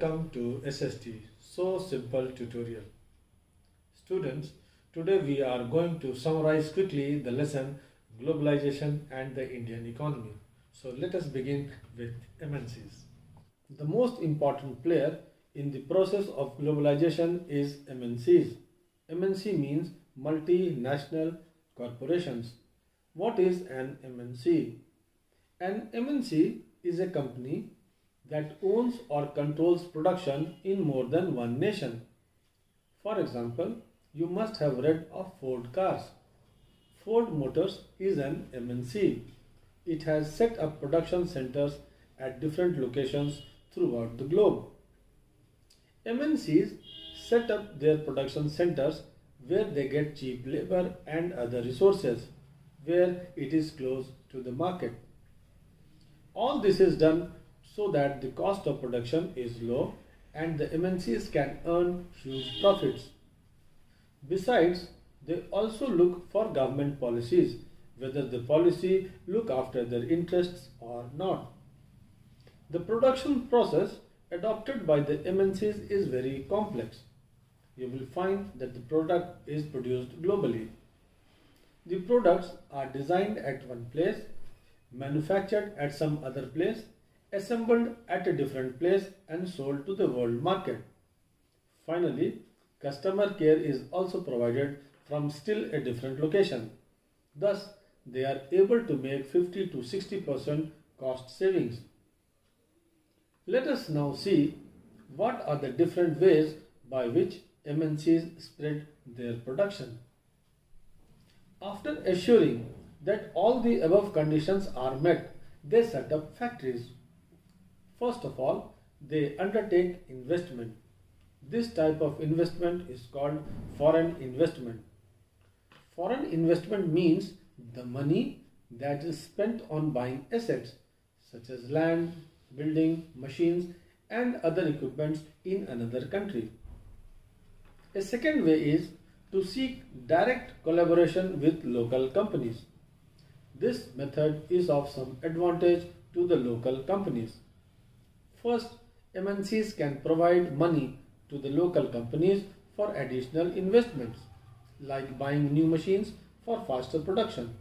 Welcome to SST So Simple tutorial. Students, today we are going to summarize quickly the lesson Globalization and the Indian economy. So let us begin with MNCs. The most important player in the process of globalization is MNCs. MNC means multinational corporations. What is an MNC? An MNC is a company that owns or controls production in more than one nation. For example, you must have read of Ford cars. Ford Motors is an MNC. It has set up production centers at different locations throughout the globe. MNCs set up their production centers where they get cheap labor and other resources, where it is close to the market. All this is done so that the cost of production is low and the MNCs can earn huge profits. Besides, they also look for government policies, whether the policy look after their interests or not. The production process adopted by the MNCs is very complex. You will find that the product is produced globally. The products are designed at one place, manufactured at some other place, assembled at a different place and sold to the world market. Finally, customer care is also provided from still a different location. Thus, they are able to make 50 to 60% cost savings. Let us now see what are the different ways by which MNCs spread their production. After assuring that all the above conditions are met, they set up factories. First of all, they undertake investment. This type of investment is called foreign investment. Foreign investment means the money that is spent on buying assets such as land, building, machines and other equipments in another country. A second way is to seek direct collaboration with local companies. This method is of some advantage to the local companies. First, MNCs can provide money to the local companies for additional investments, like buying new machines for faster production.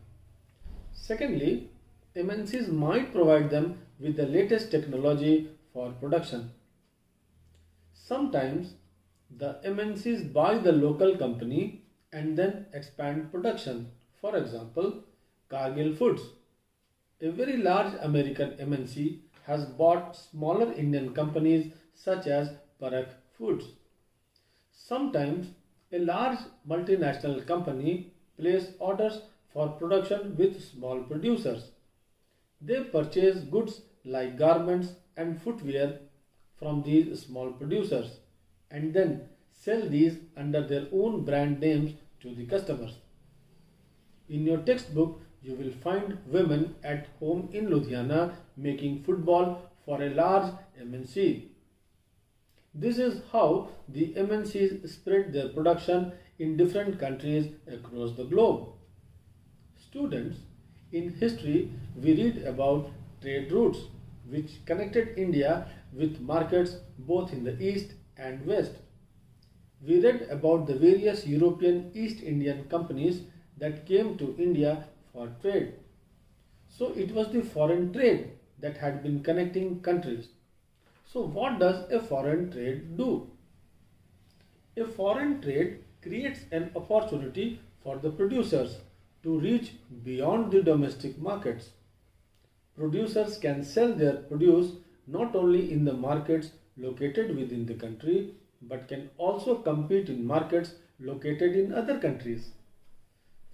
Secondly, MNCs might provide them with the latest technology for production. Sometimes, the MNCs buy the local company and then expand production. For example, Cargill Foods. A very large American MNC has bought smaller Indian companies such as Parak Foods. Sometimes a large multinational company places orders for production with small producers. They purchase goods like garments and footwear from these small producers and then sell these under their own brand names to the customers. In your textbook, you will find women at home in Ludhiana making football for a large MNC. This is how the MNCs spread their production in different countries across the globe. Students, in history we read about trade routes which connected India with markets both in the east and west. We read about the various European East Indian companies that came to India for trade. So it was the foreign trade that had been connecting countries. So what does a foreign trade do? A foreign trade creates an opportunity for the producers to reach beyond the domestic markets. Producers can sell their produce not only in the markets located within the country but can also compete in markets located in other countries.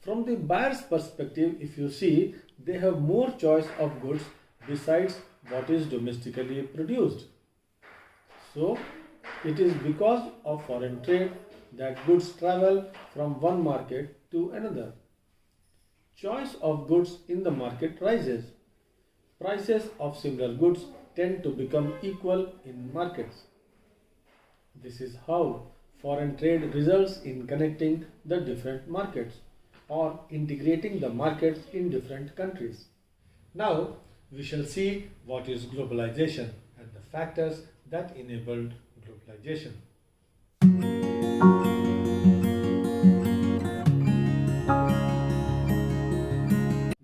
From the buyer's perspective, if you see, they have more choice of goods besides what is domestically produced. So, it is because of foreign trade that goods travel from one market to another. Choice of goods in the market rises. Prices of similar goods tend to become equal in markets. This is how foreign trade results in connecting the different markets or integrating the markets in different countries. Now we shall see what is globalization and the factors that enabled globalization.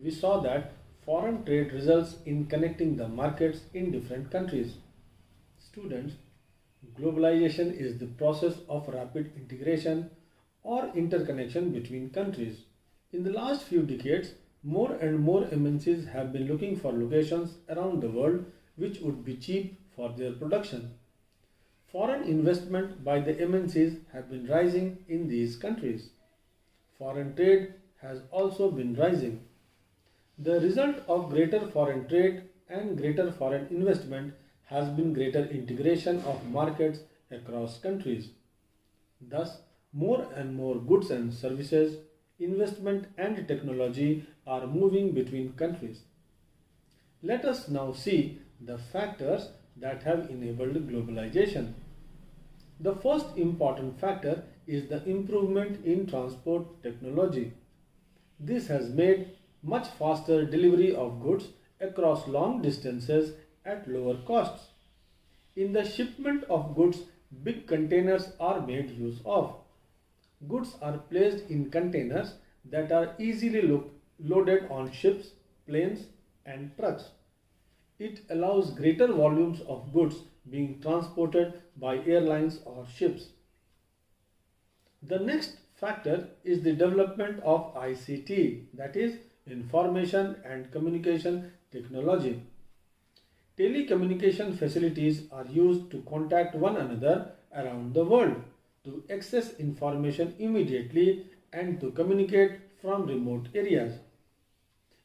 We saw that foreign trade results in connecting the markets in different countries. Students, globalization is the process of rapid integration or interconnection between countries. In the last few decades, more and more MNCs have been looking for locations around the world which would be cheap for their production. Foreign investment by the MNCs have been rising in these countries. Foreign trade has also been rising. The result of greater foreign trade and greater foreign investment has been greater integration of markets across countries. Thus, more and more goods and services, investment and technology are moving between countries. Let us now see the factors that have enabled globalization. The first important factor is the improvement in transport technology. This has made much faster delivery of goods across long distances at lower costs. In the shipment of goods, big containers are made use of. Goods are placed in containers that are easily loaded on ships, planes, and trucks. It allows greater volumes of goods being transported by airlines or ships. The next factor is the development of ICT, that is, information and communication technology. Telecommunication facilities are used to contact one another around the world, to access information immediately and to communicate from remote areas.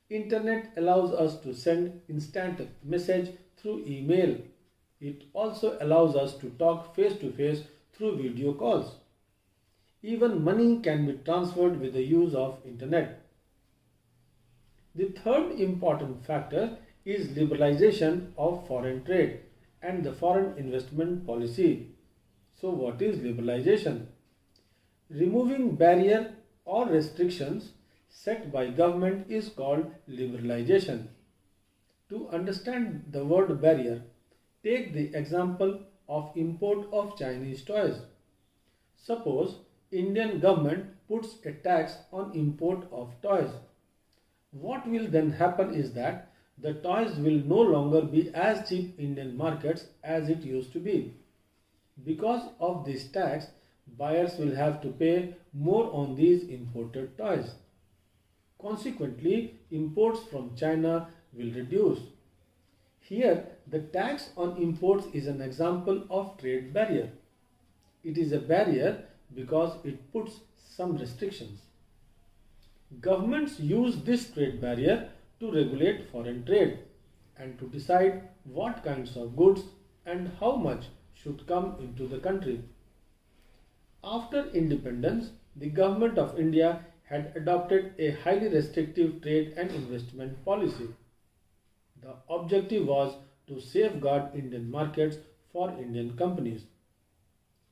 Internet allows us to send instant message through email. It also allows us to talk face to face through video calls. Even money can be transferred with the use of internet. The third important factor is liberalization of foreign trade and the foreign investment policy. So what is liberalization? Removing barrier or restrictions set by government is called liberalization. To understand the word barrier, take the example of import of Chinese toys. Suppose Indian government puts a tax on import of toys. What will then happen is that the toys will no longer be as cheap in Indian markets as it used to be. Because of this tax, buyers will have to pay more on these imported toys. Consequently, imports from China will reduce. Here, the tax on imports is an example of trade barrier. It is a barrier because it puts some restrictions. Governments use this trade barrier to regulate foreign trade and to decide what kinds of goods and how much should come into the country. After independence, the government of India had adopted a highly restrictive trade and investment policy. The objective was to safeguard Indian markets for Indian companies.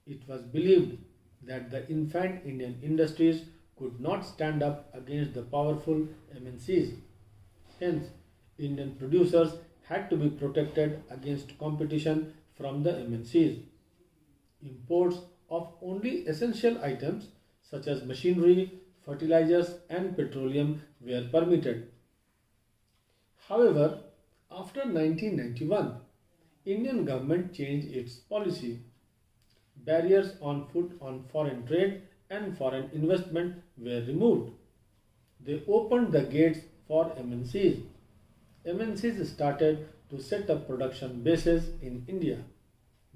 It was believed that the infant Indian industries could not stand up against the powerful MNCs. Hence, Indian producers had to be protected against competition from the MNCs. Imports of only essential items such as machinery, fertilizers and petroleum were permitted. However, after 1991, Indian government changed its policy. Barriers on foreign trade and foreign investment were removed. They opened the gates for MNCs. MNCs started to set up production bases in India.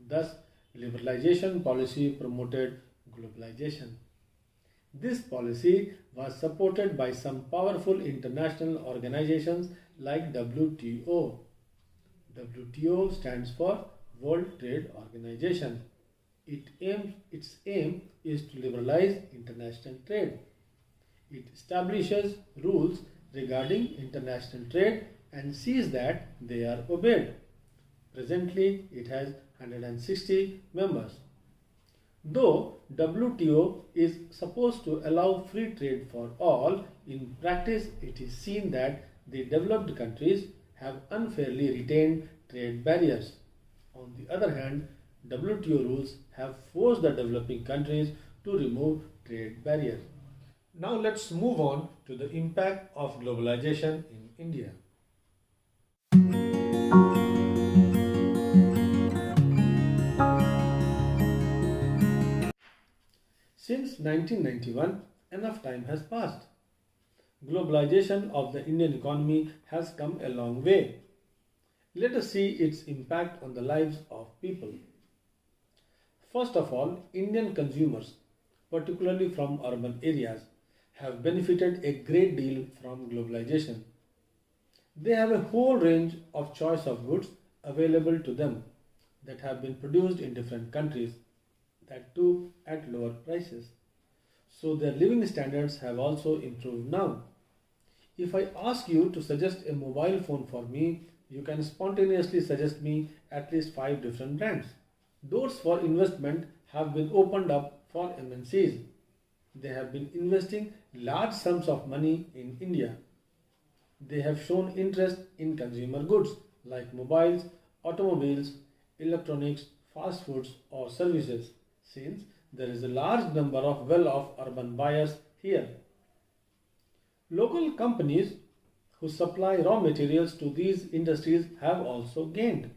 Thus, liberalization policy promoted globalization. This policy was supported by some powerful international organizations like WTO. WTO stands for World Trade Organization. Its aim is to liberalize international trade. It establishes rules regarding international trade and sees that they are obeyed. Presently, it has 160 members. Though WTO is supposed to allow free trade for all, in practice it is seen that the developed countries have unfairly retained trade barriers. On the other hand, WTO rules have forced the developing countries to remove trade barriers. Now let's move on to the impact of globalization in India. Since 1991, enough time has passed. Globalization of the Indian economy has come a long way. Let us see its impact on the lives of people. First of all, Indian consumers, particularly from urban areas, have benefited a great deal from globalization. They have a whole range of choice of goods available to them that have been produced in different countries, that too at lower prices. So their living standards have also improved now. If I ask you to suggest a mobile phone for me, you can spontaneously suggest me at least 5 different brands. Doors for investment have been opened up for MNCs. They have been investing large sums of money in India. They have shown interest in consumer goods like mobiles, automobiles, electronics, fast foods, or services, since there is a large number of well off urban buyers here. Local companies who supply raw materials to these industries have also gained.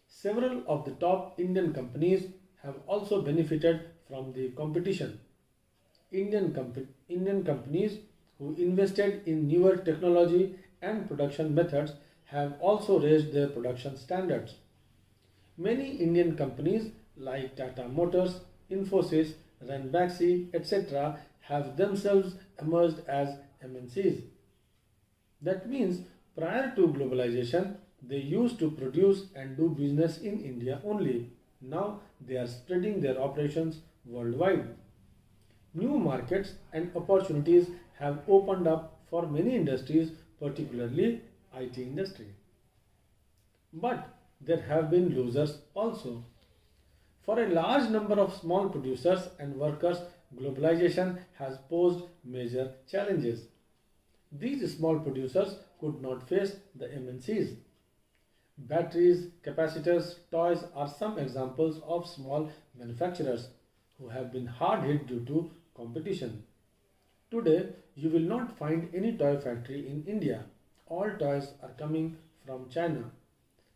Several of the top Indian companies have also benefited from the competition. Indian companies who invested in newer technology and production methods have also raised their production standards. Many Indian companies like Tata Motors, Infosys, Ranbaxy, etc. have themselves emerged as MNCs. That means prior to globalization, they used to produce and do business in India only. Now they are spreading their operations worldwide. New markets and opportunities have opened up for many industries, particularly IT industry. But there have been losers also. For a large number of small producers and workers, globalization has posed major challenges. These small producers could not face the MNCs. Batteries, capacitors, toys are some examples of small manufacturers who have been hard hit due to competition. Today, you will not find any toy factory in India. All toys are coming from China.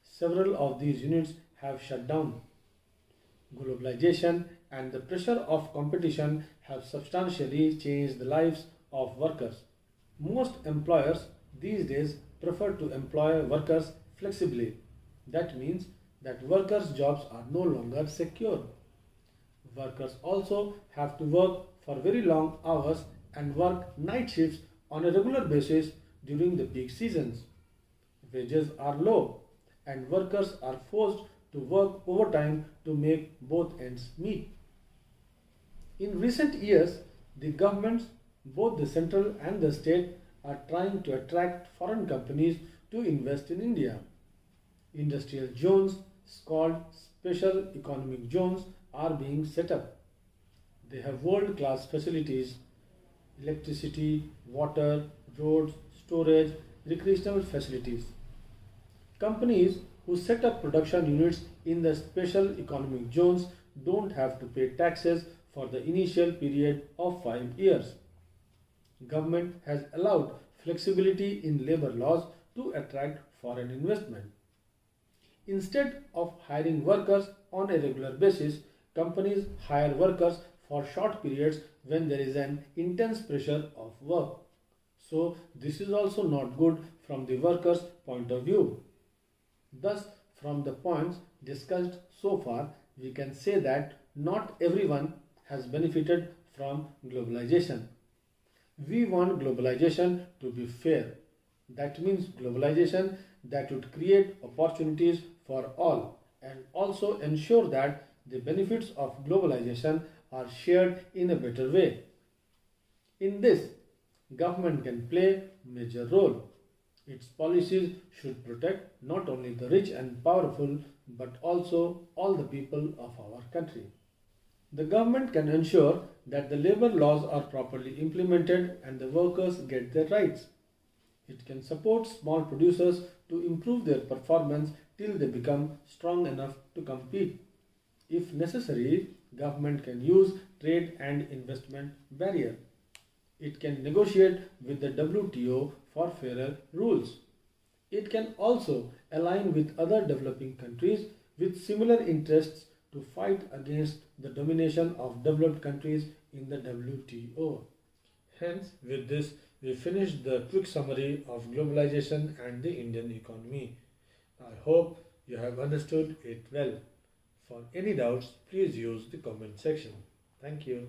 Several of these units have shut down. Globalization and the pressure of competition have substantially changed the lives of workers. Most employers these days prefer to employ workers flexibly. That means that workers' jobs are no longer secure. Workers also have to work for very long hours and work night shifts on a regular basis during the peak seasons. Wages are low and workers are forced to work overtime to make both ends meet. In recent years, the governments, both the central and the state, are trying to attract foreign companies to invest in India. Industrial zones, called special economic zones, are being set up. They have world-class facilities, electricity, water, roads, storage, recreational facilities. Companies who set up production units in the special economic zones don't have to pay taxes for the initial period of 5 years. Government has allowed flexibility in labor laws to attract foreign investment. Instead of hiring workers on a regular basis, companies hire workers for short periods when there is an intense pressure of work. So this is also not good from the workers' point of view. Thus, from the points discussed so far, we can say that not everyone has benefited from globalization. We want globalization to be fair. That means globalization that would create opportunities for all and also ensure that the benefits of globalization are shared in a better way. In this, government can play a major role. Its policies should protect not only the rich and powerful but also all the people of our country. The government can ensure that the labor laws are properly implemented and the workers get their rights. It can support small producers to improve their performance till they become strong enough to compete. If necessary, government can use trade and investment barrier. It can negotiate with the WTO for fairer rules. It can also align with other developing countries with similar interests to fight against the domination of developed countries in the WTO. Hence, with this, we finish the quick summary of globalization and the Indian economy. I hope you have understood it well. For any doubts, please use the comment section. Thank you.